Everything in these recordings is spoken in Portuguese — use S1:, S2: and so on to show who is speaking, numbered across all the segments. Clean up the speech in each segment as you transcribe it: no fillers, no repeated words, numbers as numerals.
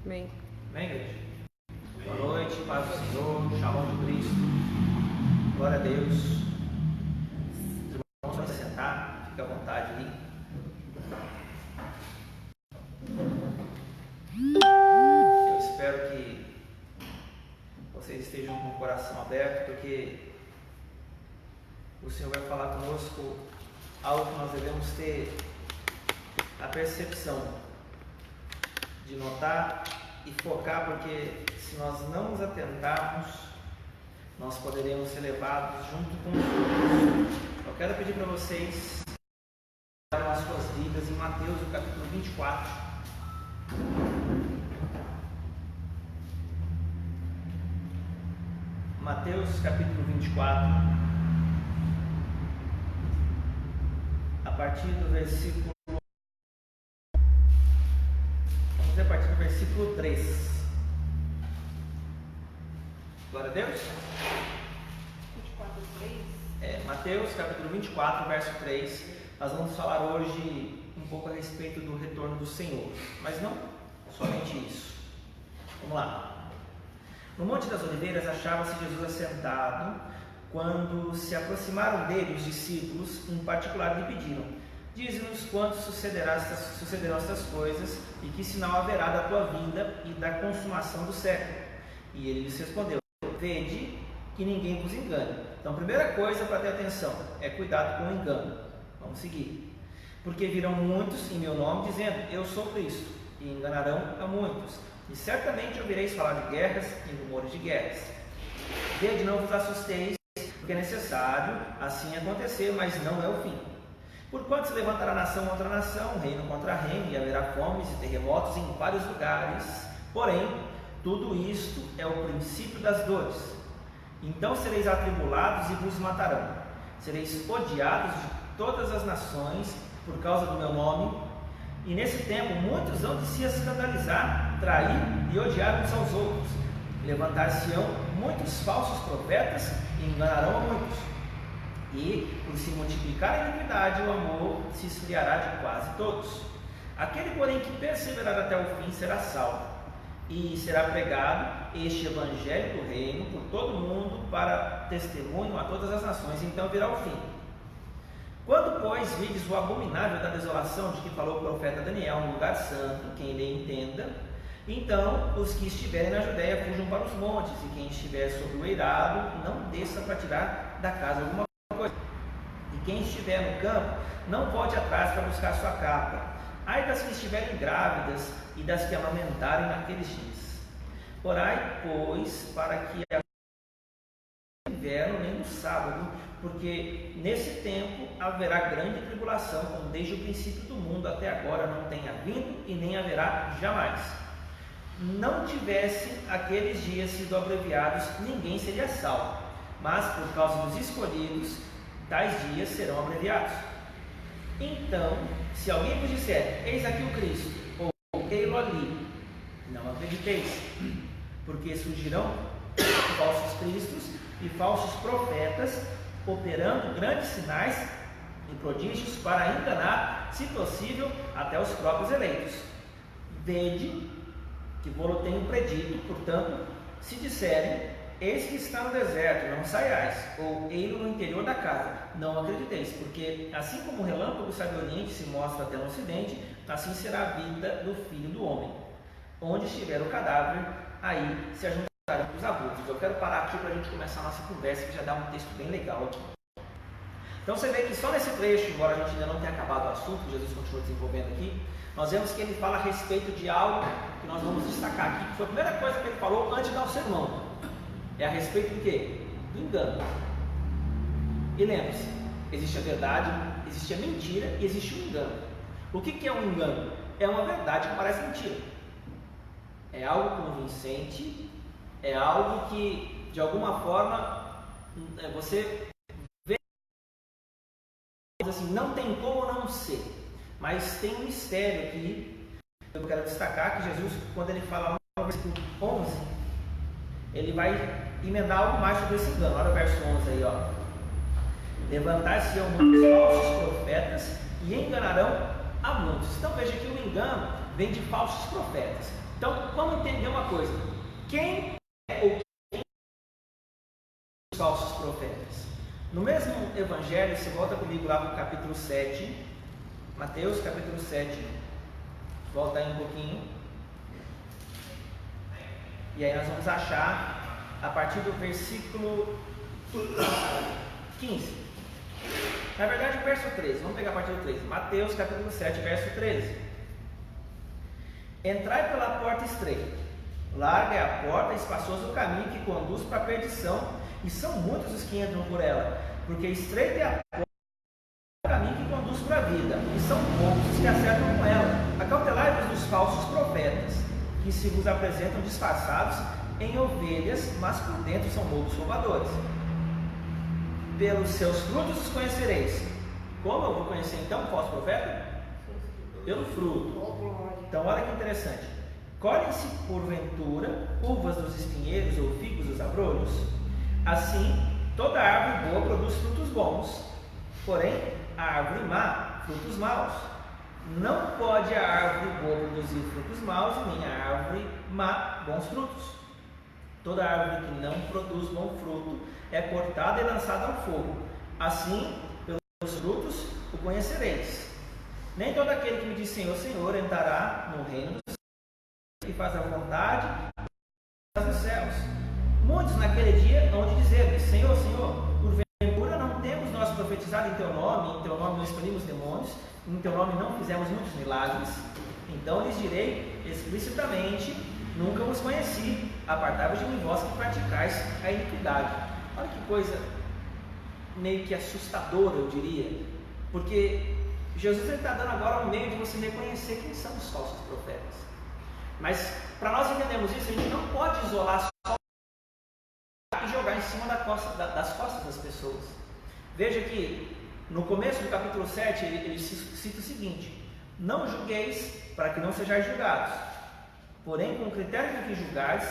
S1: Amém.
S2: Amém, igreja? Boa noite, paz do Senhor, shalom de Cristo. Glória a Deus. Os irmãos vão se sentar, fique à vontade aí. Eu espero que vocês estejam com o coração aberto, porque o Senhor vai falar conosco algo que nós devemos ter a percepção de notar e focar, porque se nós não nos atentarmos, nós poderemos ser levados junto com os outros. Eu quero pedir para vocês para as suas vidas em Mateus, o capítulo 24. Mateus, capítulo 24. A partir do versículo... Vamos ver a partir do versículo 3. Glória a Deus.
S1: 24:3.
S2: Mateus, capítulo 24, verso 3. Nós vamos falar hoje um pouco a respeito do retorno do Senhor, mas não somente isso. Vamos lá. No Monte das Oliveiras achava-se Jesus assentado, quando se aproximaram dele os discípulos, em particular lhe pediram: dize-nos quando sucederão estas coisas, e que sinal haverá da tua vinda e da consumação do século. E ele lhes respondeu: vede que ninguém vos engane. Então, primeira coisa para ter atenção é cuidado com o engano. Vamos seguir. Porque virão muitos em meu nome dizendo: eu sou Cristo, e enganarão a muitos. E certamente ouvireis falar de guerras e rumores de guerras. Vede, não vos assusteis, porque é necessário assim acontecer, mas não é o fim. Porquanto se levantará nação contra nação, reino contra reino, e haverá fomes e terremotos em vários lugares. Porém, tudo isto é o princípio das dores. Então sereis atribulados e vos matarão. Sereis odiados de todas as nações por causa do meu nome. E nesse tempo muitos hão de se escandalizar, trair e odiar uns aos outros. Levantar-se-ão muitos falsos profetas e enganarão a muitos. E, por se multiplicar a iniquidade, o amor se esfriará de quase todos. Aquele, porém, que perseverar até o fim será salvo. E será pregado este evangelho do reino por todo o mundo para testemunho a todas as nações, então virá o fim. Quando, pois, vides o abominável da desolação de que falou o profeta Daniel no lugar santo, quem lhe entenda, então os que estiverem na Judéia fujam para os montes, e quem estiver sobre o eirado não desça para tirar da casa alguma coisa. E quem estiver no campo não volte atrás para buscar sua capa. Ai das que estiverem grávidas e das que amamentarem naqueles dias. Orai, pois, para que não inverno nem no sábado, porque nesse tempo haverá grande tribulação, como desde o princípio do mundo até agora não tenha vindo e nem haverá jamais. Não tivessem aqueles dias sido abreviados, ninguém seria salvo, mas por causa dos escolhidos, tais dias serão abreviados. Então, se alguém vos disser: eis aqui o Cristo, ou ei-lo ali, não acrediteis, porque surgirão falsos cristos e falsos profetas, operando grandes sinais e prodígios para enganar, se possível, até os próprios eleitos. Vede que vou-lo tenho predito, portanto, se disserem: eis que está no deserto, não saiais, ou ei-lo no interior da casa, não acrediteis, porque assim como o relâmpago sai do oriente e se mostra até no ocidente, assim será a vida do Filho do Homem. Onde estiver o cadáver, aí se ajuntarão os abutres. Eu quero parar aqui para a gente começar a nossa conversa, que já dá um texto bem legal aqui. Então você vê que só nesse trecho, embora a gente ainda não tenha acabado o assunto, Jesus continua desenvolvendo aqui, nós vemos que ele fala a respeito de algo que nós vamos destacar aqui, que foi a primeira coisa que ele falou antes de dar o sermão. É a respeito do quê? Do engano. E lembre-se, existe a verdade, existe a mentira e existe o engano. O que é um engano? É uma verdade que parece mentira. É algo convincente, é algo que, de alguma forma, você vê assim, não tem como não ser. Mas tem um mistério aqui, que eu quero destacar, que Jesus, quando ele fala no versículo 11, ele vai emendar algo mais sobre esse engano. Olha o verso 11 aí, ó. Levantar-se-ão muitos falsos profetas e enganarão a muitos. Então veja que o engano vem de falsos profetas. Então, vamos entender uma coisa. Quem é ou quem são os falsos profetas? No mesmo evangelho, você volta comigo lá para o capítulo 7, Mateus capítulo 7, volta aí um pouquinho, e aí nós vamos achar a partir do versículo 15, na verdade o verso 13, vamos pegar a partir do 13, Mateus capítulo 7, verso 13. Entrai pela porta estreita, larga é a porta, espaçoso o caminho que conduz para a perdição, e são muitos os que entram por ela, porque estreita é a porta, o caminho que conduz para a vida, e são poucos os que acertam com ela. Acautelai-vos dos falsos profetas, que se vos apresentam disfarçados em ovelhas, mas por dentro são lobos roubadores. Pelos seus frutos os conhecereis. Como eu vou conhecer então o falso profeta? Pelo fruto. Então olha que interessante. Colhem-se porventura uvas dos espinheiros ou figos dos abrolhos? Assim, toda árvore boa produz frutos bons, porém a árvore má, frutos maus. Não pode a árvore boa produzir frutos maus, e nem a árvore má bons frutos. Toda árvore que não produz bom fruto é cortada e lançada ao fogo. Assim, pelos frutos o conhecereis. Nem todo aquele que me diz Senhor, Senhor, entrará no reino dos céus, e faz a vontade dos céus. Muitos naquele dia hão de dizer: Senhor, Senhor, porventura não temos nós profetizado em teu nome não expelimos demônios, em teu nome não fizemos muitos milagres? Então lhes direi explicitamente: nunca vos conheci, apartai-vos de mim, vós que praticais a iniquidade. Olha que coisa meio que assustadora, eu diria, porque Jesus está dando agora um meio de você reconhecer quem são os falsos profetas. Mas para nós entendermos isso, a gente não pode isolar só e jogar em cima das costas das pessoas. Veja que no começo do capítulo 7 ele cita o seguinte: não julgueis para que não sejais julgados, porém com o critério com que julgares,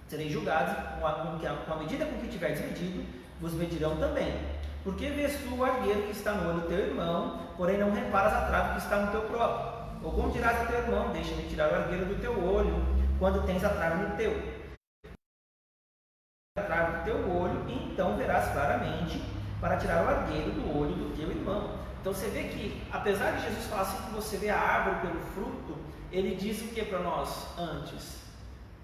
S2: sereis julgados, com a medida com que tiverdes medido, vos medirão também. Porque vês tu o argueiro que está no olho do teu irmão, porém não reparas a trave que está no teu próprio? Ou como dirás a teu irmão: deixa-me tirar o argueiro do teu olho, quando tens a trave no teu? A trave do teu olho, e então verás claramente para tirar o argueiro do olho do teu irmão. Então você vê que, apesar de Jesus falar assim que você vê a árvore pelo fruto, ele diz o que para nós antes?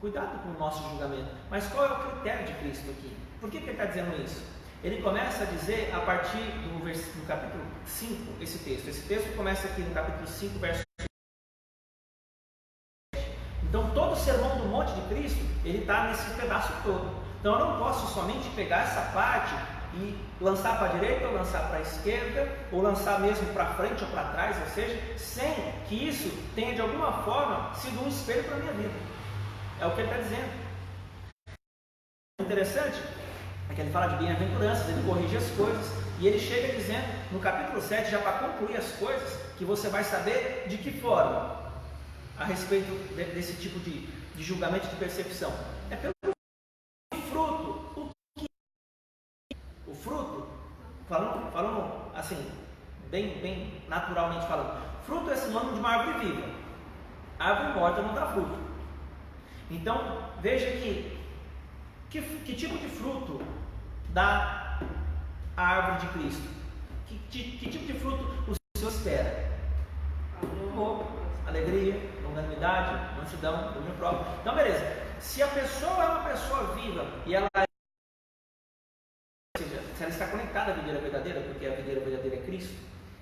S2: Cuidado com o nosso julgamento. Mas qual é o critério de Cristo aqui? Por que ele está dizendo isso? Ele começa a dizer a partir do capítulo 5, esse texto. Esse texto começa aqui no capítulo 5, verso 7. Então todo o sermão do monte de Cristo, ele está nesse pedaço todo. Então eu não posso somente pegar essa parte e lançar para a direita, ou lançar para a esquerda, ou lançar mesmo para frente ou para trás, ou seja, sem que isso tenha de alguma forma sido um espelho para a minha vida. É o que ele está dizendo. Interessante é que ele fala de bem-aventuranças, ele corrige as coisas, e ele chega dizendo no capítulo 7, já para concluir as coisas, que você vai saber de que forma a respeito desse tipo de julgamento, de percepção. É pelo fruto. O fruto, falando assim, bem naturalmente falando, fruto é sinônimo de uma árvore viva. A árvore morta não dá fruto. Então, veja que tipo de fruto dá a árvore de Cristo? Que tipo de fruto o Senhor espera? Amor, alegria, longanimidade, mansidão, domínio próprio. Então, beleza. Se a pessoa é uma pessoa viva e ela, ou seja, se ela está conectada à videira verdadeira, porque a videira verdadeira é Cristo,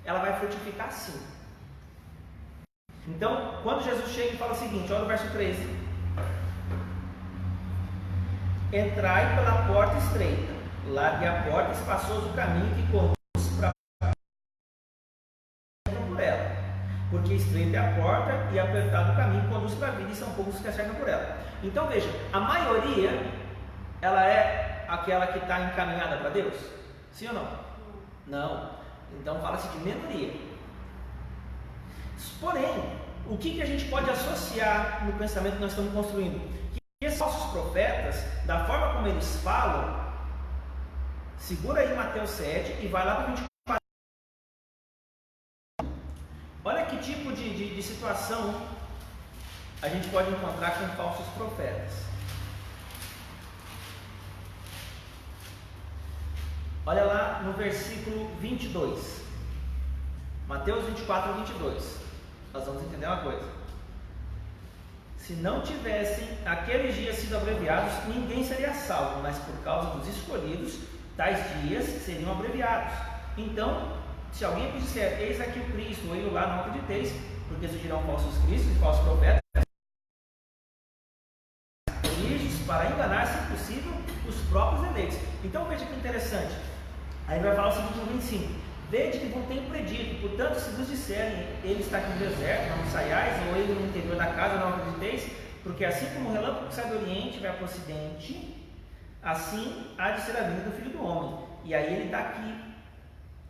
S2: ela vai frutificar sim. Então, quando Jesus chega e fala o seguinte, olha o verso 13: entrai pela porta estreita, largue a porta, espaçoso o caminho que conduz para por ela, porque estreita é a porta e apertado o caminho que conduz para a vida, e são poucos que acertam por ela. Então veja, a maioria, ela é aquela que está encaminhada para Deus? Sim ou não? Não. Então fala-se de minoria. Porém, o que a gente pode associar no pensamento que nós estamos construindo? Esses falsos profetas, da forma como eles falam, segura aí Mateus 7 e vai lá para 24. Olha que tipo de situação a gente pode encontrar com falsos profetas. Olha lá no versículo 22. Mateus 24, 22. Nós vamos entender uma coisa. Se não tivessem aqueles dias sido abreviados, ninguém seria salvo, mas por causa dos escolhidos, tais dias seriam abreviados. Então, se alguém disser, eis aqui o Cristo, ou ele lá, não acrediteis, porque surgirão falsos cristos e falsos profetas, para enganar, se possível, os próprios eleitos. Então veja que interessante. Aí vai falar o seguinte no 25: vede que vos tenho predito, portanto, se vos disserem, ele está aqui no deserto, não saiais, ou ele no interior da casa, não acrediteis, porque assim como o relâmpago que sai do oriente vai para o ocidente, assim há de ser a vinda do Filho do Homem. E aí ele dá aqui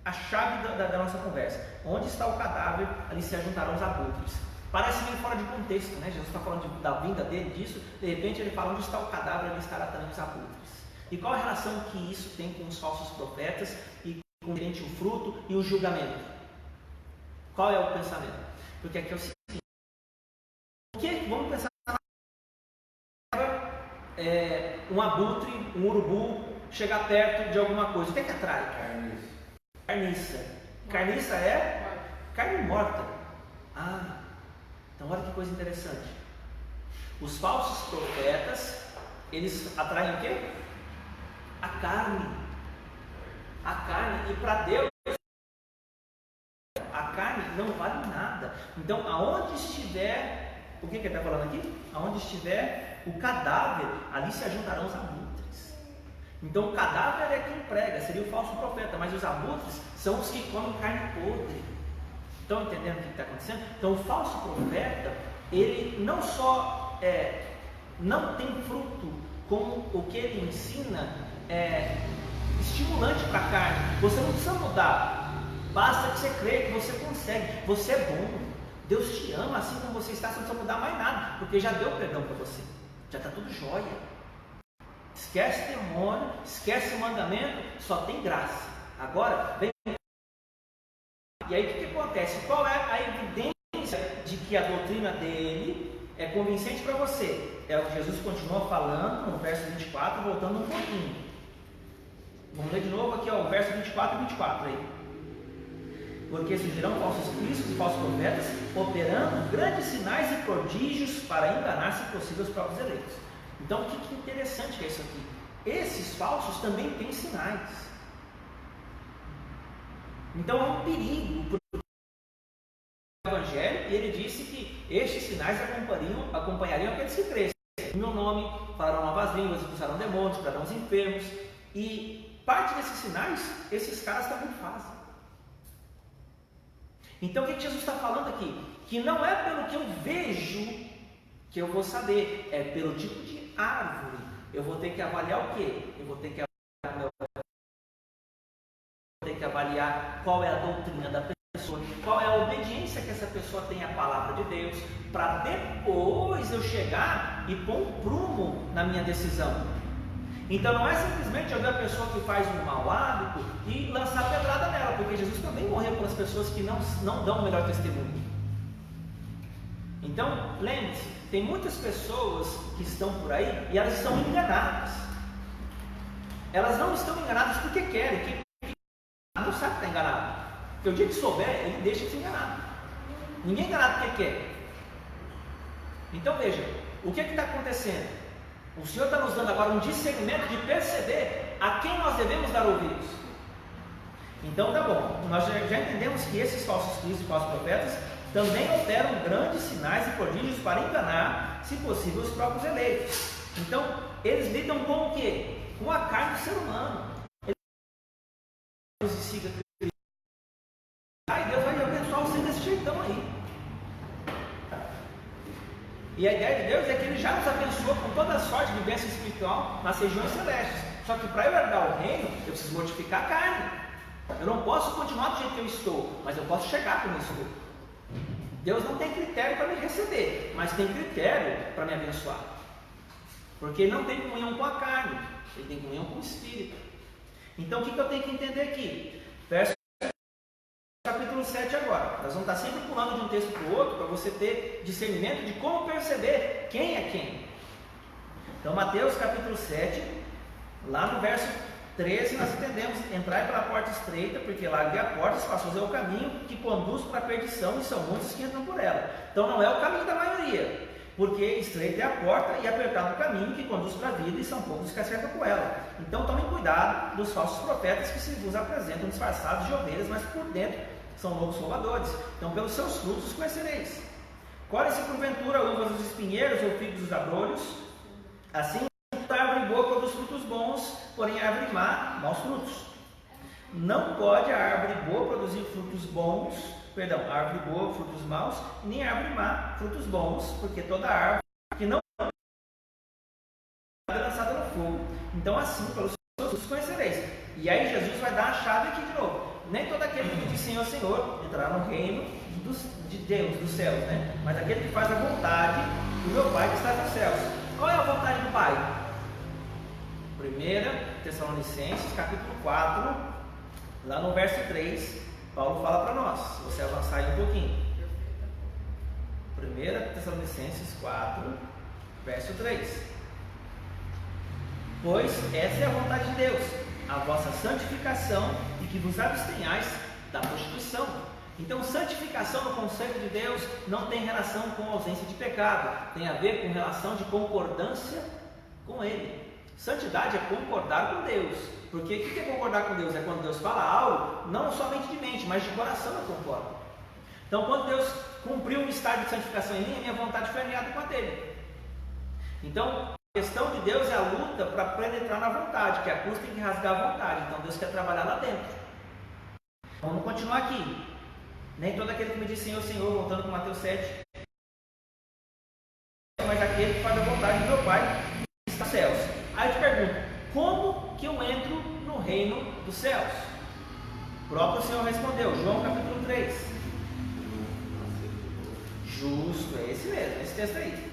S2: a chave da nossa conversa. Onde está o cadáver, ali se ajuntarão os abutres. Parece meio fora de contexto, né? Jesus está falando da vinda dele, disso, de repente ele fala onde está o cadáver, ali estará também os abutres. E qual a relação que isso tem com os falsos profetas e com o fruto e o julgamento? Qual é o pensamento? Porque aqui é o seguinte: vamos pensar um abutre, um urubu chegar perto de alguma coisa. O que é que atrai? Carniça. Carniça é carne morta. Então olha que coisa interessante. Os falsos profetas, eles atraem o quê? A carne. A carne. E para Deus, a carne não vale nada. Então, aonde estiver, o que ele está falando aqui? Aonde estiver o cadáver, ali se ajuntarão os abutres. Então, o cadáver é quem prega, seria o falso profeta, mas os abutres são os que comem carne podre. Estão entendendo o que está acontecendo? Então, o falso profeta, ele não só não tem fruto, como o que ele ensina é estimulante para a carne. Você não precisa mudar, basta que você creia que você consegue. Você é bom, Deus te ama assim como você está, você não precisa mudar mais nada, porque já deu perdão para você, já está tudo jóia. Esquece demônio, esquece mandamento, só tem graça. Agora, vem. E aí o que acontece? Qual é a evidência de que a doutrina dele é convincente para você? É o que Jesus continua falando no verso 24, voltando um pouquinho. Vamos ler de novo aqui, o verso 24 e 24 aí. Porque surgirão falsos cristos e falsos profetas, operando grandes sinais e prodígios para enganar, se possível, os próprios eleitos. Então, o que interessante que é isso aqui? Esses falsos também têm sinais. Então é um perigo para o Evangelho, e ele disse que estes sinais acompanhariam aqueles que crescem. Em meu nome falarão novas línguas, expulsarão demônios, curarão os enfermos, e parte desses sinais, esses caras também fazem. Então o que Jesus está falando aqui? Que não é pelo que eu vejo que eu vou saber, é pelo tipo de árvore. Eu vou ter que avaliar o quê? Eu vou ter que avaliar qual é a doutrina da pessoa, qual é a obediência que essa pessoa tem à palavra de Deus, para depois eu chegar e pôr um prumo na minha decisão. Então não é simplesmente eu ver a pessoa que faz um mau hábito e lançar pedrada nela, porque Jesus também morreu pelas pessoas que não dão o melhor testemunho. Então, lembre-se, tem muitas pessoas que estão por aí e elas estão enganadas. Elas não estão enganadas porque querem, não sabe que está enganado. Porque o dia que souber, ele deixa de ser enganado. Ninguém é enganado porque quer. Então veja, o que está acontecendo? O Senhor está nos dando agora um discernimento de perceber a quem nós devemos dar ouvidos. Então tá bom, nós já entendemos que esses falsos cristos e falsos profetas também operam grandes sinais e prodígios para enganar, se possível, os próprios eleitos. Então, eles lidam com o quê? Com a carne do ser humano. Deus vai abençoar você desse jeitão aí. E a ideia de Deus é que Ele já nos abençoou com toda a sorte de bênção espiritual nas regiões celestes. Só que para eu herdar o reino, eu preciso mortificar a carne. Eu não posso continuar do jeito que eu estou, mas eu posso chegar como eu estou. Deus não tem critério para me receber, mas tem critério para me abençoar. Porque Ele não tem comunhão com a carne, Ele tem comunhão com o Espírito. Então o que eu tenho que entender aqui? Verso capítulo 7 agora. Nós vamos estar sempre pulando de um texto para o outro para você ter discernimento de como perceber quem é quem. Então, Mateus capítulo 7, lá no verso 13, nós entendemos: entrai pela porta estreita, porque larga é a porta, espaçoso é o caminho que conduz para a perdição, e são muitos que entram por ela. Então, não é o caminho da maioria, porque estreita é a porta e apertado o caminho que conduz para a vida, e são poucos que acertam por ela. Então, tomem cuidado dos falsos profetas que se vos apresentam disfarçados de ovelhas, mas por dentro são lobos roubadores. Então, pelos seus frutos os conhecereis. Colhem-se porventura uvas dos espinheiros ou figos dos abrolhos? Assim, a árvore boa produz frutos bons, porém a árvore má, maus frutos. Não pode a árvore boa produzir frutos bons, a árvore boa, frutos maus, nem a árvore má, frutos bons, porque toda árvore que não é lançada no fogo. Então, assim, pelos seus frutos conhecereis. E aí Jesus vai dar a chave aqui de novo. Nem todo aquele que diz Senhor, Senhor, entrará no reino de Deus, dos céus, né? Mas aquele que faz a vontade do meu Pai que está nos céus. Qual é a vontade do Pai? 1 Tessalonicenses, capítulo 4, lá no verso 3, Paulo fala para nós, se você avançar aí um pouquinho. 1 Tessalonicenses 4, verso 3. Pois essa é a vontade de Deus, a vossa santificação, e que vos abstenhais da prostituição. Então, santificação no conceito de Deus não tem relação com ausência de pecado, tem a ver com relação de concordância com Ele. Santidade é concordar com Deus, porque o que é concordar com Deus? É quando Deus fala algo, não somente de mente, mas de coração eu concordo. Então, quando Deus cumpriu um estágio de santificação em mim, a minha vontade foi alinhada com a dele. Então, a questão de Deus é a luta para penetrar na vontade, que a cruz tem que rasgar a vontade. Então, Deus quer trabalhar lá dentro. Vamos continuar aqui. Nem todo aquele que me diz Senhor, Senhor, voltando para Mateus 7, mas aquele que faz a vontade do meu Pai que está nos céus. Aí eu te pergunto, como que eu entro no reino dos céus? O próprio Senhor respondeu, João capítulo 3. Justo, é esse mesmo, esse texto aí.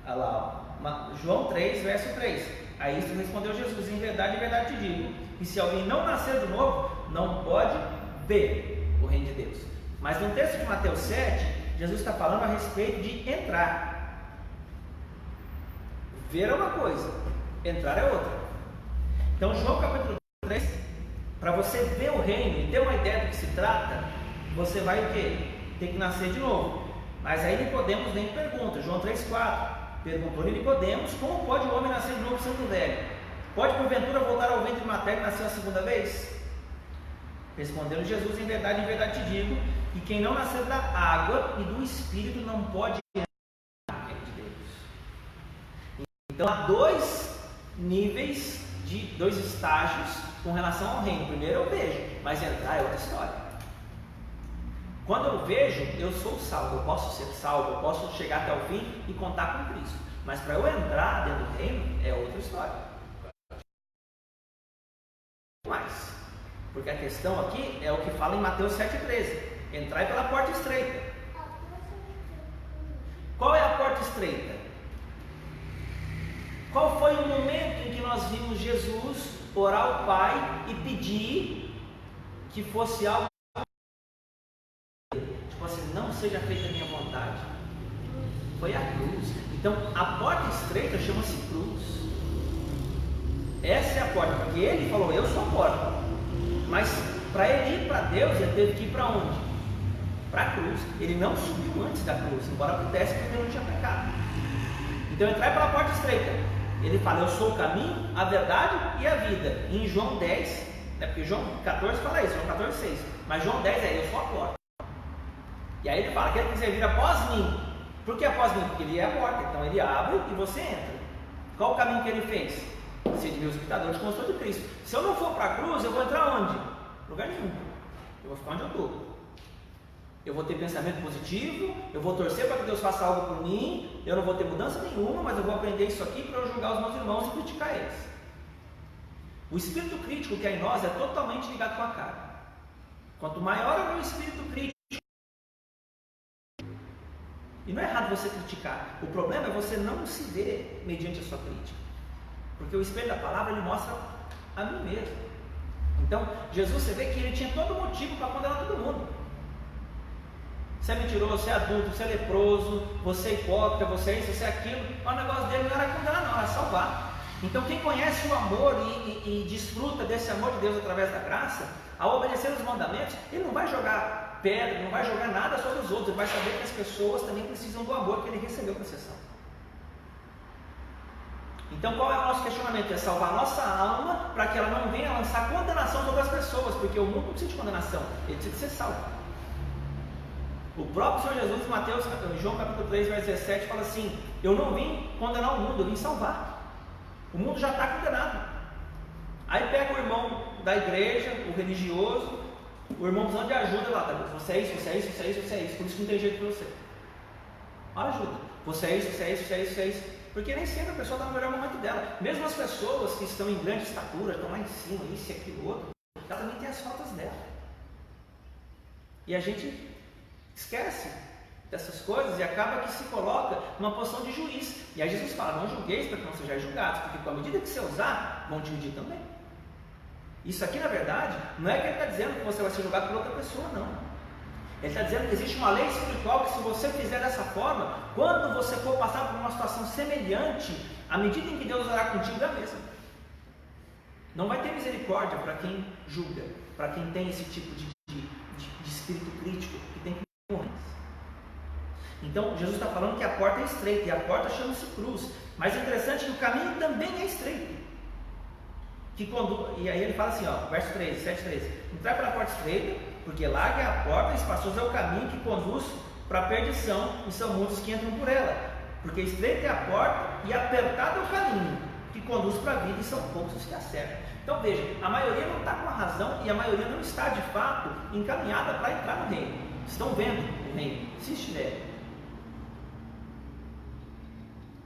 S2: Olha lá, João 3, verso 3. A isto respondeu Jesus, em verdade te digo, que se alguém não nascer de novo, não pode ver o reino de Deus. Mas no texto de Mateus 7, Jesus está falando a respeito de entrar. Ver é uma coisa, entrar é outra. Então, João capítulo 3, para você ver o reino e ter uma ideia do que se trata, você vai o quê? Ter que nascer de novo. Mas aí Nicodemos vem e pergunta, João 3,4, perguntou-lhe Nicodemos, como pode o homem nascer de novo sendo velho? Pode porventura voltar ao ventre materno e nascer a segunda vez? Respondeu Jesus, em verdade te digo, que quem não nascer da água e do Espírito não pode entrar no reino de Deus. Então há dois níveis, dois estágios com relação ao reino. Primeiro eu vejo, mas entrar é outra história. Quando eu vejo, eu sou salvo, eu posso ser salvo, eu posso chegar até o fim e contar com Cristo. Mas para eu entrar dentro do reino é outra história. Mais, porque a questão aqui é o que fala em Mateus 7,13: entrai pela porta estreita. Qual é a porta estreita? Qual foi o momento em que nós vimos Jesus orar ao Pai e pedir que fosse algo tipo assim, não seja feita a minha vontade? Foi a cruz. Então a porta estreita chama-se cruz. Essa é a porta, porque ele falou, eu sou a porta. Mas para ele ir para Deus, ele teve que ir para onde? Para a cruz. Ele não subiu antes da cruz, embora pudesse, porque ele não tinha pecado. Então entrar pela porta estreita. Ele fala, eu sou o caminho, a verdade e a vida. E em João 10, porque João 14 fala isso, João 14, 6. Mas João 10 é, eu sou a porta. E aí ele fala, aquele que quiser vir após mim. Por que após mim? Porque ele é a porta. Então ele abre e você entra. Qual o caminho que ele fez? Ser de meus imitadores como sou de Cristo. Se eu não for para a cruz, eu vou entrar onde? Lugar nenhum. Eu vou ficar onde eu estou. Eu vou ter pensamento positivo, eu vou torcer para que Deus faça algo por mim, eu não vou ter mudança nenhuma, mas eu vou aprender isso aqui para eu julgar os meus irmãos e criticar eles. O espírito crítico que é em nós é totalmente ligado com a carne. Quanto maior é o meu espírito crítico, e não é errado você criticar, o problema é você não se ver mediante a sua crítica. Porque o espelho da palavra, ele mostra a mim mesmo. Então, Jesus, você vê que ele tinha todo motivo para condenar todo mundo. Você é mentiroso, você é adulto, você é leproso, você é hipócrita, você é isso, você é aquilo. O negócio dele não era condenar, não, era salvar. Então, quem conhece o amor e desfruta desse amor de Deus através da graça, ao obedecer os mandamentos, ele não vai jogar pedra, não vai jogar nada sobre os outros, ele vai saber que as pessoas também precisam do amor que ele recebeu para ser salvo. Então, qual é o nosso questionamento? É salvar a nossa alma para que ela não venha lançar condenação sobre as pessoas, porque o mundo não precisa de condenação, ele precisa ser salvo. O próprio Senhor Jesus, em João capítulo 3, verso 17, fala assim: eu não vim condenar o mundo, eu vim salvar. O mundo já está condenado. Aí pega o irmão da igreja, o religioso, o irmão precisando de ajuda lá, você é isso, você é isso, você é isso, você é isso, por isso que não tem jeito para você. Ajuda. Você é isso, você é isso, você é isso, você é isso. Porque nem sempre a pessoa está no melhor momento dela. Mesmo as pessoas que estão em grande estatura, estão lá em cima, isso e aquilo outro, ela também tem as faltas dela. E a gente esquece dessas coisas e acaba que se coloca numa posição de juiz. E aí Jesus fala: não julgueis para que não sejais julgados, porque com a medida que você usar, vão te medir também. Isso aqui, na verdade, não é que ele está dizendo que você vai ser julgado por outra pessoa, não. Ele está dizendo que existe uma lei espiritual que, se você fizer dessa forma, quando você for passar por uma situação semelhante, a medida em que Deus usará contigo é a mesma. Não vai ter misericórdia para quem julga, para quem tem esse tipo de espírito crítico, que tem que morrer. Então, Jesus está falando que a porta é estreita, e a porta chama-se cruz. Mas é interessante que o caminho também é estreito. E aí ele fala assim, verso 13, 7:13: entrai pela porta estreita, porque larga é a porta e espaçoso é o caminho que conduz para a perdição, e são muitos que entram por ela. Porque estreita é a porta e apertado é o caminho que conduz para a vida, e são poucos os que acertam. Então veja, a maioria não está com a razão, e a maioria não está de fato encaminhada para entrar no reino. Estão vendo o reino, se estiver.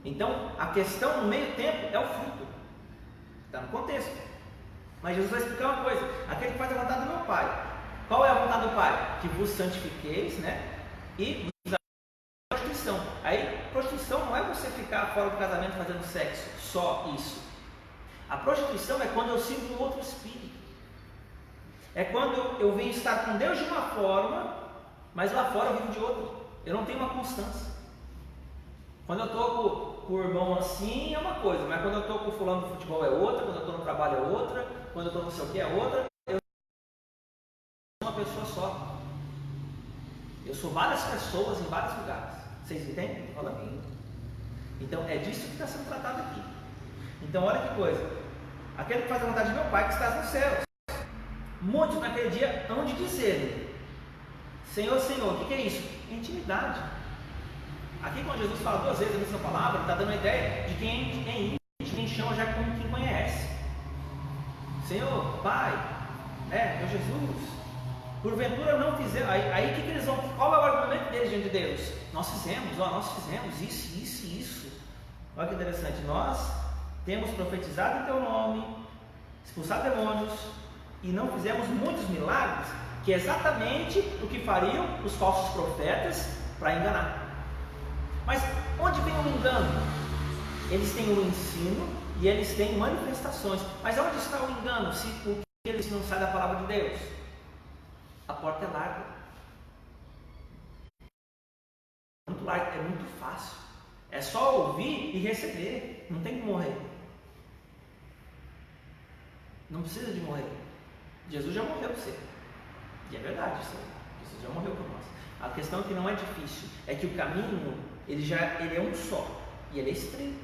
S2: Então a questão no meio tempo é o fruto. Está no contexto. Mas Jesus vai explicar uma coisa: aquele que faz a vontade do meu Pai. Qual é a vontade do Pai? Que vos santifiqueis, e vos a prostituição. Aí, prostituição não é você ficar fora do casamento fazendo sexo, só isso. A prostituição é quando eu sinto um outro espírito. É quando eu venho estar com Deus de uma forma, mas lá fora eu vivo de outra. Eu não tenho uma constância. Quando eu estou com o irmão assim é uma coisa, mas quando eu estou com o fulano do futebol é outra, quando eu estou no trabalho é outra, quando eu estou não sei o que é outra. Eu sou uma pessoa só. Eu sou várias pessoas em vários lugares. Vocês entendem? Fala bem. Então é disso que está sendo tratado aqui. Então olha que coisa. Aquele que faz a vontade de meu Pai que está nos céus. Muitos naquele dia hão de dizer: Senhor, Senhor. O que é isso? Intimidade. Aqui, quando Jesus fala duas vezes a mesma palavra, ele está dando a ideia de quem é íntimo, de quem chama já como quem conhece. Senhor, Pai, meu Jesus, porventura não fizeram. Aí que eles vão? Qual é o argumento deles diante de Deus? Nós fizemos isso. Olha que interessante. Nós temos profetizado em teu nome, expulsado demônios, e não fizemos muitos milagres, que é exatamente o que fariam os falsos profetas para enganar. Mas onde vem o engano? Eles têm o ensino e eles têm manifestações. Mas onde está o engano? Se o que eles não saem da palavra de Deus? A porta é larga. Muito larga, é muito fácil. É só ouvir e receber. Não tem que morrer. Não precisa de morrer. Jesus já morreu por você. E é verdade isso aí. Jesus já morreu por nós. A questão é que não é difícil. É que o caminho ele é um só, e ele é estreito.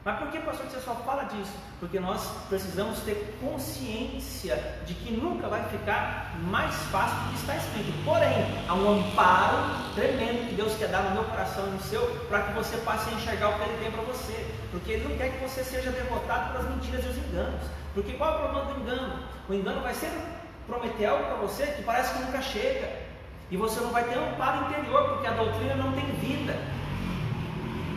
S2: Mas por que, pastor, você só fala disso? Porque nós precisamos ter consciência de que nunca vai ficar mais fácil do que está escrito. Porém, há um amparo tremendo que Deus quer dar no meu coração e no seu, para que você passe a enxergar o que Ele tem para você. Porque Ele não quer que você seja derrotado pelas mentiras e os enganos. Porque qual é o problema do engano? O engano vai sempre prometer algo para você que parece que nunca chega. E você não vai ter amparo interior, porque a doutrina não tem vida.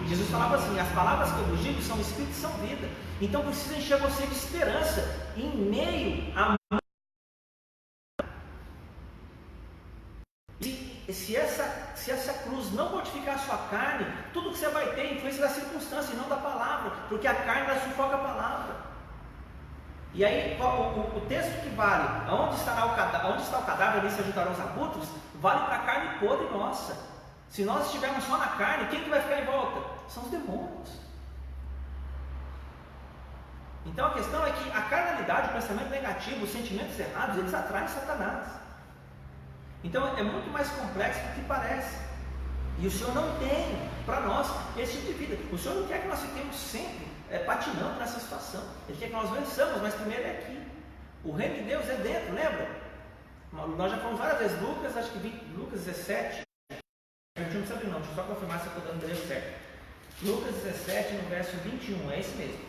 S2: Jesus falava assim: as palavras que eu vos digo são espírito e são vida. Então precisa encher você de esperança em meio a... Se essa cruz não mortificar a sua carne, tudo que você vai ter é influência da circunstância e não da palavra, porque a carne ela sufoca a palavra. E aí, o texto que vale, onde está o cadáver, ali se ajuntarão os abutres, vale para a carne podre nossa. Se nós estivermos só na carne, quem que vai ficar em volta? São os demônios. Então a questão é que a carnalidade, o pensamento negativo, os sentimentos errados, eles atraem Satanás. Então é muito mais complexo do que parece. E o Senhor não tem para nós esse tipo de vida. O Senhor não quer que nós fiquemos sempre patinando nessa situação. Ele quer que nós vençamos, mas primeiro é aqui. O reino de Deus é dentro, lembra? Nós já falamos várias vezes, Lucas 17. A gente não precisa abrir não, deixa eu só confirmar se eu estou dando o grego certo. Lucas 17, no verso 21, é esse mesmo.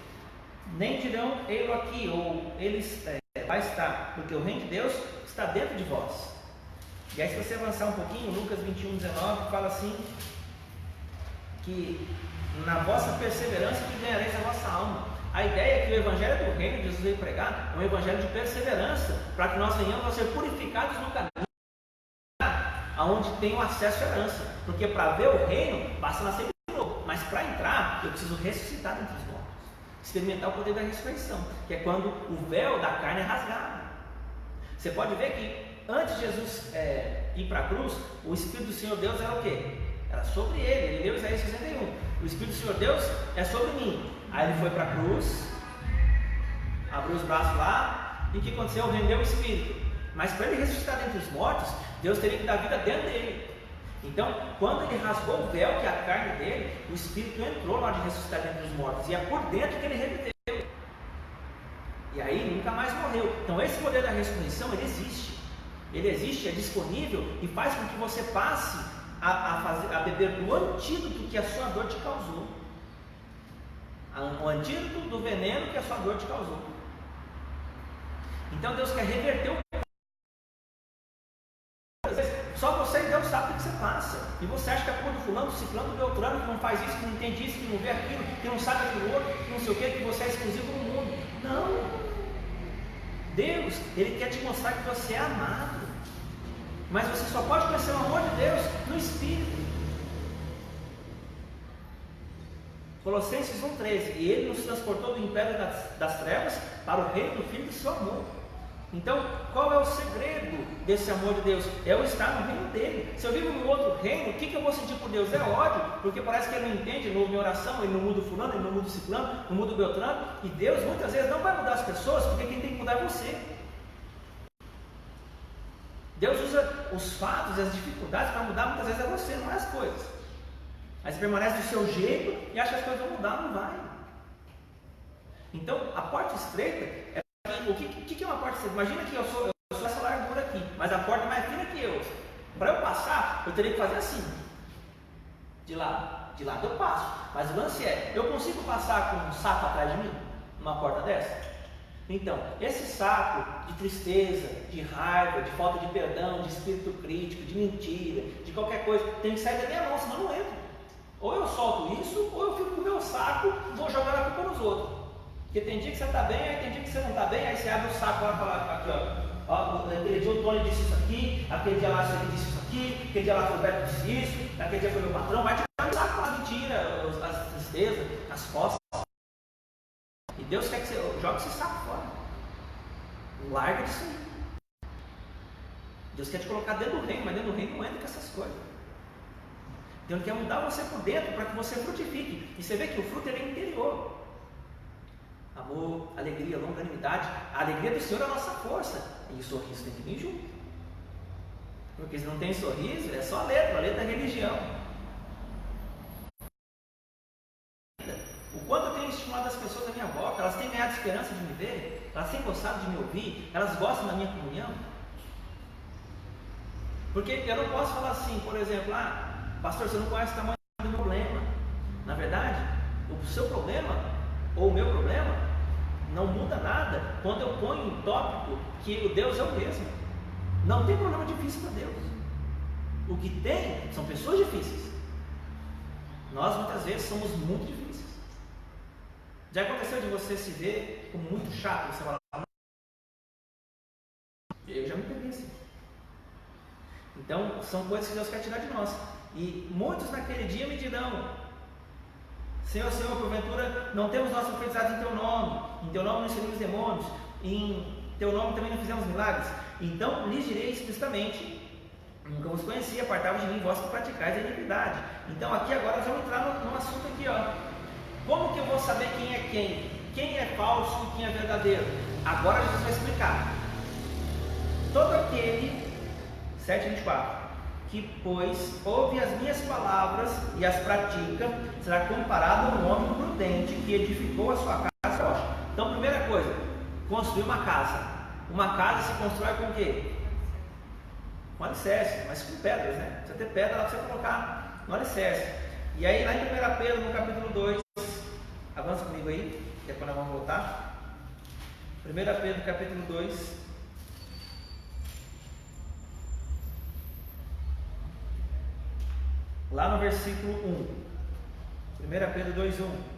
S2: Nem dirão ele aqui, ou eles vai estar, porque o reino de Deus está dentro de vós. E aí, se você avançar um pouquinho, Lucas 21, 19, fala assim, que na vossa perseverança que ganhareis a vossa alma. A ideia é que o evangelho do reino, Jesus veio pregar, é um evangelho de perseverança, para que nós venhamos a ser purificados no caminho, aonde tem o acesso à herança. Porque para ver o reino, basta nascer de novo. Mas para entrar, eu preciso ressuscitar dentre os mortos. Experimentar o poder da ressurreição, que é quando o véu da carne é rasgado. Você pode ver que antes de Jesus ir para a cruz, o Espírito do Senhor Deus era o quê? Era sobre ele. Ele leu Isaías 61. O Espírito do Senhor Deus é sobre mim. Aí ele foi para a cruz, abriu os braços lá, e o que aconteceu? Rendeu o Espírito. Mas para ele ressuscitar dentre os mortos, Deus teria que dar vida dentro dele. Então, quando ele rasgou o véu, que é a carne dele, o Espírito entrou na hora de ressuscitar dentre os mortos. E é por dentro que ele reviveu. E aí nunca mais morreu. Então esse poder da ressurreição, ele existe. Ele existe, é disponível e faz com que você passe a beber do antídoto que a sua dor te causou. O antídoto do veneno que a sua dor te causou. Então Deus quer reverter o. Só você e Deus sabe o que você passa. E você acha que a culpa do fulano, do ciclano, do beltrano, que não faz isso, que não entende isso, que não vê aquilo, que não sabe aquilo outro, que não sei o que você é exclusivo no mundo. Não. Deus, Ele quer te mostrar que você é amado. Mas você só pode conhecer o amor de Deus no Espírito. Colossenses 1,13. E Ele nos transportou do império das trevas para o reino do Filho do seu amor. Então, qual é o segredo desse amor de Deus? É eu estar no reino dele. Se eu vivo no outro reino, o que eu vou sentir por Deus? É ódio, porque parece que ele não entende, ele não ouve minha oração, ele não muda o fulano, ele não muda o ciclano, não muda o beltrano. E Deus muitas vezes não vai mudar as pessoas, porque quem tem que mudar é você. Deus usa os fatos e as dificuldades para mudar muitas vezes é você, não é as coisas. Aí você permanece do seu jeito e acha que as coisas vão mudar, não vai. Então, a porta estreita é. O que é uma porta estreita? Imagina que eu sou essa largura aqui, mas a porta é mais fina que eu. Para eu passar, eu teria que fazer assim. De lado eu passo. Mas o lance é, eu consigo passar com um saco atrás de mim? Numa porta dessa? Então, esse saco de tristeza, de raiva, de falta de perdão, de espírito crítico, de mentira, de qualquer coisa, tem que sair da minha mão, senão eu não entro. Ou eu solto isso, ou eu fico com o meu saco e vou jogar a culpa nos outros. Porque tem dia que você está bem, aí tem dia que você não está bem, aí você abre o saco lá e fala, aqui ó, aquele dia o Tony disse isso aqui, aquele dia lá você disse isso aqui, aquele dia lá foi o Beto disse isso, aquele dia foi meu patrão, vai tirar o saco lá, mentira, as tristezas, as costas. E Deus quer que você jogue esse saco fora. Larga disso aí. Deus quer te colocar dentro do reino, mas dentro do reino não entra com essas coisas. Deus quer mudar você por dentro para que você frutifique. E você vê que o fruto ele é interior. Amor, alegria, longanimidade. A alegria do Senhor é a nossa força. E o sorriso tem que vir junto. Porque se não tem sorriso, é só a letra é religião. O quanto eu tenho estimulado as pessoas à minha volta, elas têm ganhado esperança de me ver, elas têm gostado de me ouvir, elas gostam da minha comunhão. Porque eu não posso falar assim, por exemplo, pastor, você não conhece o tamanho do meu problema. Na verdade, o seu problema, ou o meu problema, não muda nada quando eu ponho um tópico que o Deus é o mesmo. Não tem problema difícil para Deus. O que tem são pessoas difíceis. Nós muitas vezes somos muito difíceis. Já aconteceu de você se ver como muito chato? Você fala, eu já me peguei assim. Então, são coisas que Deus quer tirar de nós. E muitos naquele dia me dirão, Senhor, porventura, não temos nós profetizados em Teu nome não servimos demônios, em teu nome também não fizemos milagres? Então lhes direi explicitamente: nunca vos conheci, apartai-vos de mim, vós que praticais a iniquidade. Então aqui agora nós vamos entrar num assunto aqui, ó. Como que eu vou saber quem é quem? Quem é falso e quem é verdadeiro? Agora Jesus vai explicar. Todo aquele, 7:24, que pois ouve as minhas palavras e as pratica, será comparado a um homem prudente que edificou a sua casa rocha. Então, primeira coisa, construir uma casa. Uma casa se constrói com o quê? Com alicerce, mas com pedras, né? Precisa ter pedra lá para você colocar no alicerce. E aí, lá em 1 Pedro, no capítulo 2, avança comigo aí, que é quando nós vamos voltar. 1 Pedro, capítulo 2. Lá no versículo 1. 1 Pedro 2:1.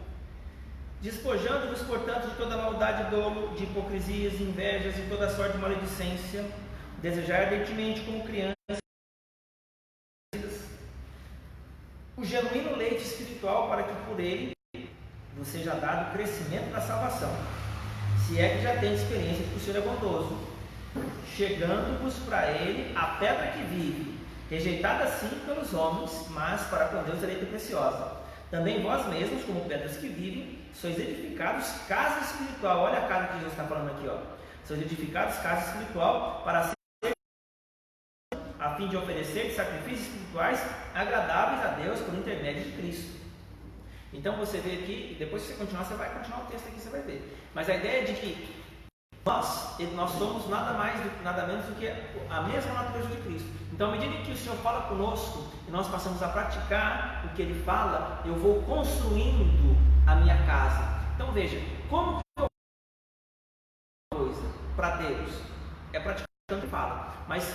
S2: Despojando-vos, portanto, de toda maldade e dolo, de hipocrisias, invejas e toda sorte de maledicência, desejar ardentemente como crianças o genuíno leite espiritual, para que por ele vos seja dado crescimento da salvação, se é que já tem experiência de que o Senhor é bondoso, chegando-vos para ele a pedra que vive, rejeitada sim pelos homens, mas para com Deus eleita e preciosa. Também vós mesmos, como pedras que vivem, sois edificados casa espiritual. Olha a casa que Jesus está falando aqui, ó. Sois edificados casa espiritual para ser, a fim de oferecer sacrifícios espirituais agradáveis a Deus por intermédio de Cristo. Então você vê aqui, depois que você continuar, você vai continuar o texto aqui, você vai ver. Mas a ideia é de que nós somos nada mais, nada menos do que a mesma natureza de Cristo. Então, à medida que o Senhor fala conosco e nós passamos a praticar o que Ele fala, eu vou construindo a minha casa. Então veja, como que eu faço uma coisa para Deus? É praticando o que Ele fala. Mas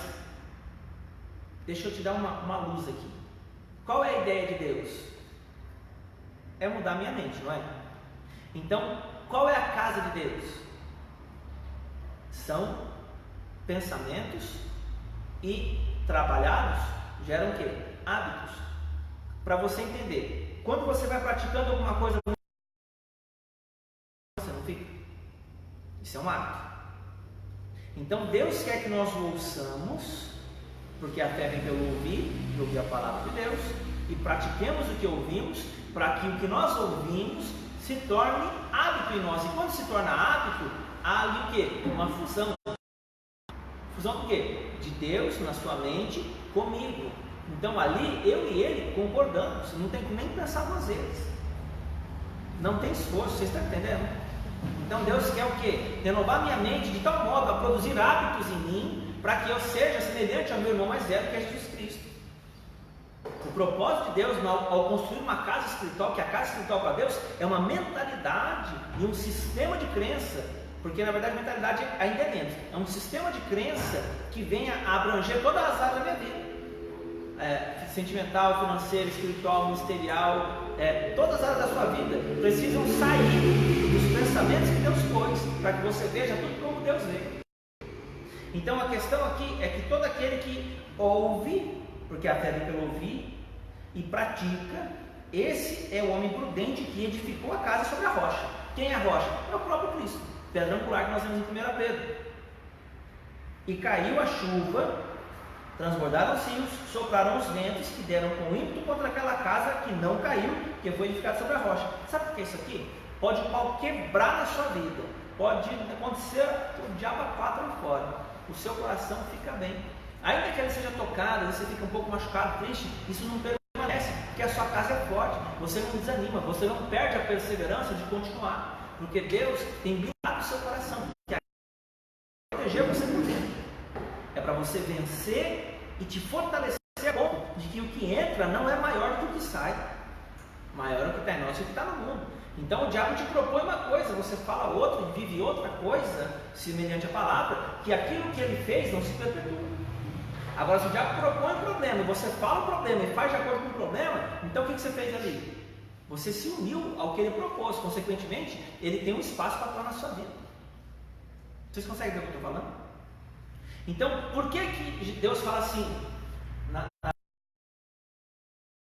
S2: deixa eu te dar uma luz aqui. Qual é a ideia de Deus? É mudar minha mente, não é? Então, qual é a casa de Deus? São pensamentos e trabalhados geram o quê? Hábitos. Para você entender, quando você vai praticando alguma coisa, você não fica. Isso é um hábito. Então Deus quer que nós o ouçamos, porque a fé vem pelo ouvir a palavra de Deus, e pratiquemos o que ouvimos, para que o que nós ouvimos se torne hábito em nós. E quando se torna hábito, há ali o quê? Uma fusão. Fusão do quê? De Deus na sua mente comigo. Então ali eu e ele concordamos. Não tem que nem pensar duas vezes. Não tem esforço, vocês estão entendendo? Então Deus quer o quê? Renovar minha mente de tal modo a produzir hábitos em mim, para que eu seja semelhante ao meu irmão mais velho, que é Jesus Cristo. O propósito de Deus ao construir uma casa espiritual, que a casa espiritual para Deus é uma mentalidade e um sistema de crença. Porque na verdade a mentalidade ainda é menos. É um sistema de crença que venha a abranger todas as áreas da minha vida. Sentimental, financeira, espiritual, ministerial, todas as áreas da sua vida precisam sair dos pensamentos que Deus pôs, para que você veja tudo como Deus vê. Então a questão aqui é que todo aquele que ouve, porque a fé vem pelo ouvir, e pratica, esse é o homem prudente que edificou a casa sobre a rocha. Quem é a rocha? É o próprio Cristo. Pedra angular que nós vemos em 1 Pedro. E caiu a chuva, transbordaram os rios, sopraram os ventos que deram com ímpeto contra aquela casa que não caiu, que foi edificada sobre a rocha. Sabe o que é isso aqui? Pode o pau quebrar na sua vida, pode acontecer o diabo a quatro aí fora, o seu coração fica bem. Ainda que ele seja tocado, você fica um pouco machucado, triste, isso não permanece, porque a sua casa é forte, você não desanima, você não perde a perseverança de continuar. Porque Deus tem blindado o seu coração, que é proteger você por dentro. É para você vencer e te fortalecer a ponto de que o que entra não é maior do que o que sai. Maior é o que está em nós e o que está no mundo. Então o diabo te propõe uma coisa, você fala outra e vive outra coisa, semelhante à palavra, que aquilo que ele fez não se perpetua. Agora, se o diabo propõe um problema, você fala o problema e faz de acordo com o problema, então o que você fez ali? Você se uniu ao que ele propôs, consequentemente, ele tem um espaço para atuar na sua vida. Vocês conseguem ver o que eu estou falando? Então, por que Deus fala assim?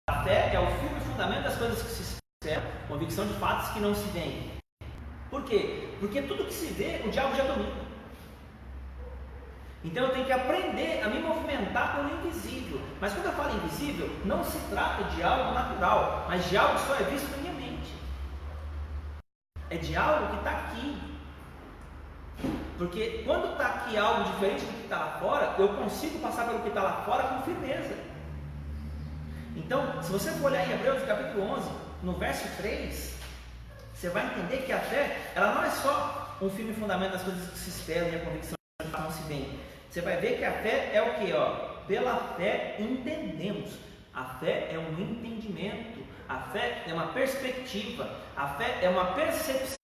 S2: A fé é o firme fundamento das coisas que se esperam, convicção de fatos que não se veem. Por quê? Porque tudo que se vê, o diabo já domina. Então eu tenho que aprender a me movimentar pelo invisível. Mas quando eu falo invisível, não se trata de algo natural, mas de algo que só é visto na minha mente. É de algo que está aqui. Porque quando está aqui algo diferente do que está lá fora, eu consigo passar pelo que está lá fora com firmeza. Então, se você for olhar em Hebreus capítulo 11, no verso 3, você vai entender que a fé, ela não é só um firme fundamento das coisas que se esperam e a convicção de que não se vê. Você vai ver que a fé é o que? Pela fé entendemos. A fé é um entendimento. A fé é uma perspectiva. A fé é uma percepção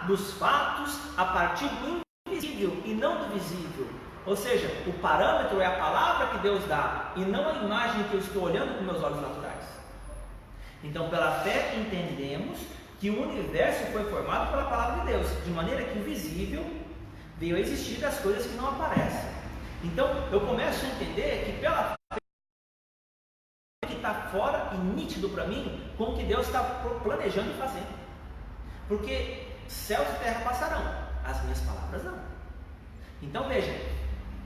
S2: dos fatos a partir do invisível e não do visível. Ou seja, o parâmetro é a palavra que Deus dá e não a imagem que eu estou olhando com meus olhos naturais. Então, pela fé entendemos que o universo foi formado pela palavra de Deus, de maneira que o visível veio a existir das coisas que não aparecem. Então, eu começo a entender que pela fé que está fora e nítido para mim com o que Deus está planejando e fazendo. Porque céus e terra passarão, as minhas palavras não. Então veja,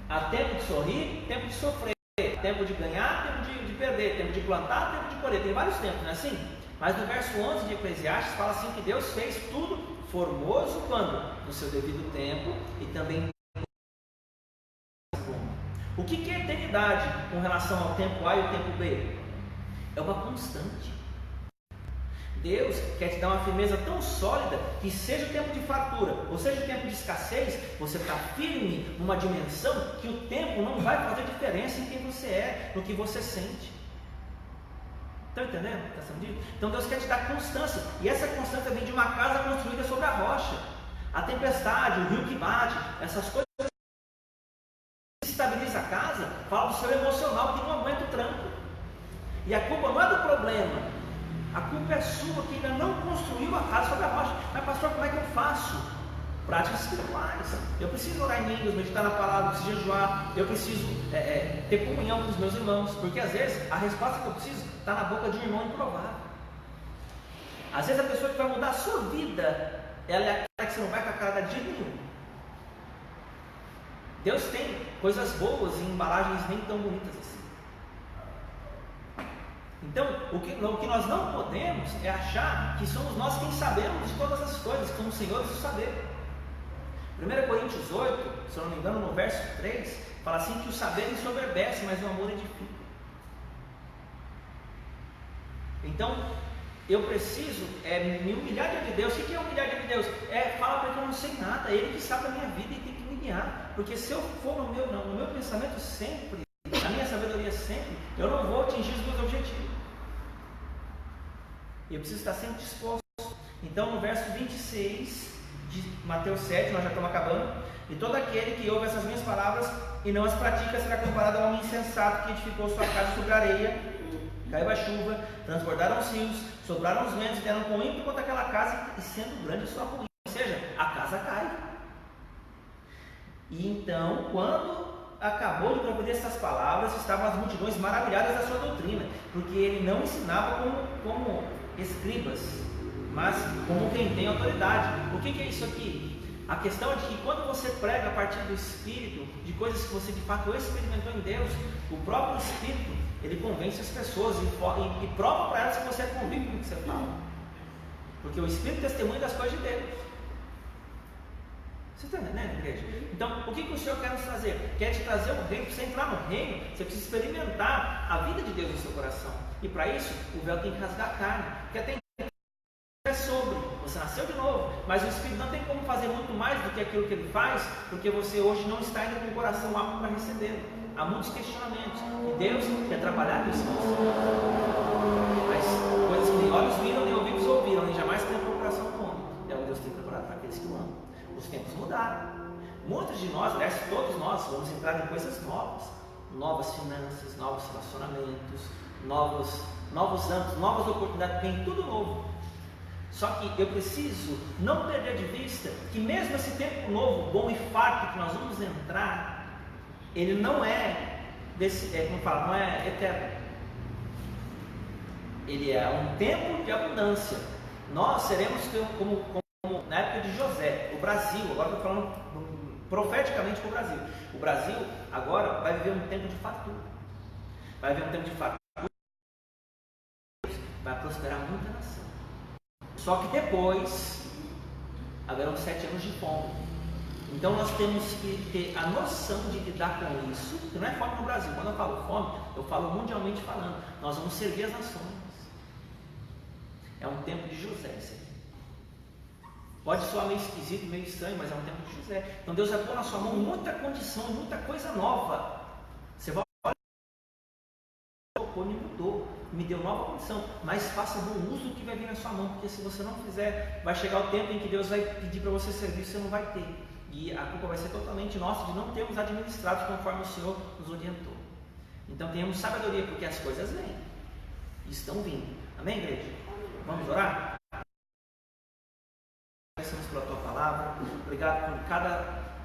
S2: há tempo de sorrir, tempo de sofrer, tempo de ganhar, tempo de perder, tempo de plantar, tempo de colher, tem vários tempos, não é assim? Mas no verso 11 de Eclesiastes fala assim que Deus fez tudo formoso quando? No seu devido tempo e também. O que é eternidade com relação ao tempo A e o tempo B? É uma constante. Deus quer te dar uma firmeza tão sólida que seja o tempo de fartura, ou seja o tempo de escassez, você está firme numa dimensão que o tempo não vai fazer diferença em quem você é, no que você sente. Estão entendendo? Está sendo dito? Então Deus quer te dar constância, e essa constância vem de uma casa construída sobre a rocha. A tempestade, o rio que bate, essas coisas que estabiliza a casa, fala do seu emocional que não aguenta o tranco. E a culpa não é do problema. A culpa é sua que ainda não construiu a casa sobre a rocha. Mas pastor, como é que eu faço? Práticas espirituais. Eu preciso orar em línguas, meditar na palavra, eu preciso jejuar, eu preciso ter comunhão com os meus irmãos. Porque às vezes a resposta que eu preciso está na boca de um irmão improvável. Às vezes a pessoa que vai mudar a sua vida, ela é aquela que você não vai com a cara de jeito nenhum. Deus tem coisas boas em embalagens nem tão bonitas assim. Então, o que nós não podemos é achar que somos nós quem sabemos de todas as coisas, que somos senhores do saber. 1 Coríntios 8, se eu não me engano, no verso 3, fala assim que o saber ensoberbece, mas o amor edifica. Então, eu preciso me humilhar diante de Deus. O que é humilhar diante de Deus? É falar para que eu não sei nada, é Ele que sabe a minha vida e tem que me guiar. Porque se eu for no meu pensamento sempre, na minha sabedoria sempre, eu não vou atingir os meus objetivos. Eu preciso estar sempre disposto. Então, no verso 26 de Mateus 7, nós já estamos acabando. E todo aquele que ouve essas minhas palavras e não as pratica será comparado a um homem insensato que edificou sua casa sobre a areia. Caiu a chuva, transbordaram os rios, sobraram os ventos, deram com ímpeto contra aquela casa e sendo grande a sua ruína. Ou seja, a casa cai. E então, quando acabou de proferir essas palavras, estavam as multidões maravilhadas da sua doutrina, porque ele não ensinava como escribas, mas como quem tem autoridade. O que é isso aqui? A questão é de que quando você prega a partir do Espírito, de coisas que você de fato experimentou em Deus, o próprio Espírito, ele convence as pessoas e prova para elas que você é convicto do que você fala. Porque o Espírito testemunha das coisas de Deus. Você está entendendo, igreja? Então, o que o Senhor quer nos trazer? Quer te trazer o reino. Para você entrar no reino, você precisa experimentar a vida de Deus no seu coração. E para isso, o véu tem que rasgar a carne. Porque até é sobre, você nasceu de novo, mas o Espírito não tem como fazer muito mais do que aquilo que ele faz, porque você hoje não está ainda com o coração apto para recebê-lo. Há muitos questionamentos. E Deus quer trabalhar com isso. Mas coisas que nem olhos viram, nem ouvidos ouviram, nem jamais tem no coração do homem. É o que Deus tem preparado para aqueles que o amam. Os tempos mudaram. Muitos de nós, aliás, todos nós, vamos entrar em coisas novas. Novas finanças, novos relacionamentos, novos âmbitos, novas oportunidades, tem tudo novo. Só que eu preciso não perder de vista que mesmo esse tempo novo, bom e farto que nós vamos entrar, ele não é não é eterno. Ele é um tempo de abundância, Nós seremos como na época de José, o Brasil, agora estou falando profeticamente para o Brasil. O Brasil agora vai viver um tempo de fartura. Vai viver um tempo de fartura. Vai prosperar muita nação. Só que depois haverão 7 anos de fome. Então nós temos que ter a noção de lidar com isso, que não é fome no Brasil. Quando eu falo fome, eu falo mundialmente falando. Nós vamos servir as nações. É um tempo de José esse aqui. Pode soar meio esquisito, meio estranho, mas é um tempo de José. Então Deus vai pôr na sua mão muita condição, muita coisa nova. Você vai olhar, me mudou, me deu nova condição, mas faça bom uso do que vai vir na sua mão, porque se você não fizer, vai chegar o tempo em que Deus vai pedir para você servir, você não vai ter. E a culpa vai ser totalmente nossa de não termos administrado conforme o Senhor nos orientou. Então tenhamos sabedoria, porque as coisas vêm, estão vindo. Amém, igreja? Vamos orar? Agradecemos pela tua palavra, obrigado por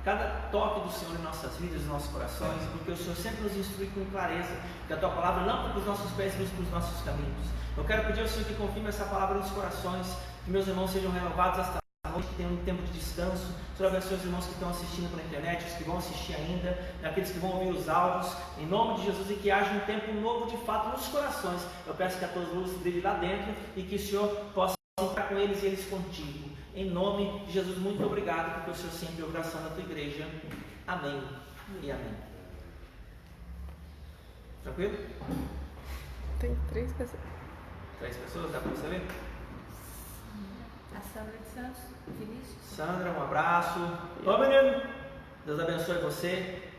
S2: cada toque do Senhor em nossas vidas, em nossos corações, porque o Senhor sempre nos instrui com clareza, que a tua palavra é lâmpada para os nossos pés e luz para os nossos caminhos. Eu quero pedir ao Senhor que confirme essa palavra nos corações, que meus irmãos sejam renovados esta noite, que tenham um tempo de descanso. Senhor, abençoe os irmãos que estão assistindo pela internet, os que vão assistir ainda, aqueles que vão ouvir os áudios, em nome de Jesus, e que haja um tempo novo de fato nos corações. Eu peço que a tua luz brilhe lá dentro e que o Senhor possa estar com eles e eles contigo. Em nome de Jesus, muito obrigado, porque o Senhor sempre é o coração da tua igreja. Amém e amém. Tranquilo?
S1: Tem 3 pessoas.
S2: 3 pessoas, dá para você ver?
S3: A Sandra de Santos, Vinícius.
S2: Sandra, um abraço. Ô menino, Deus abençoe você.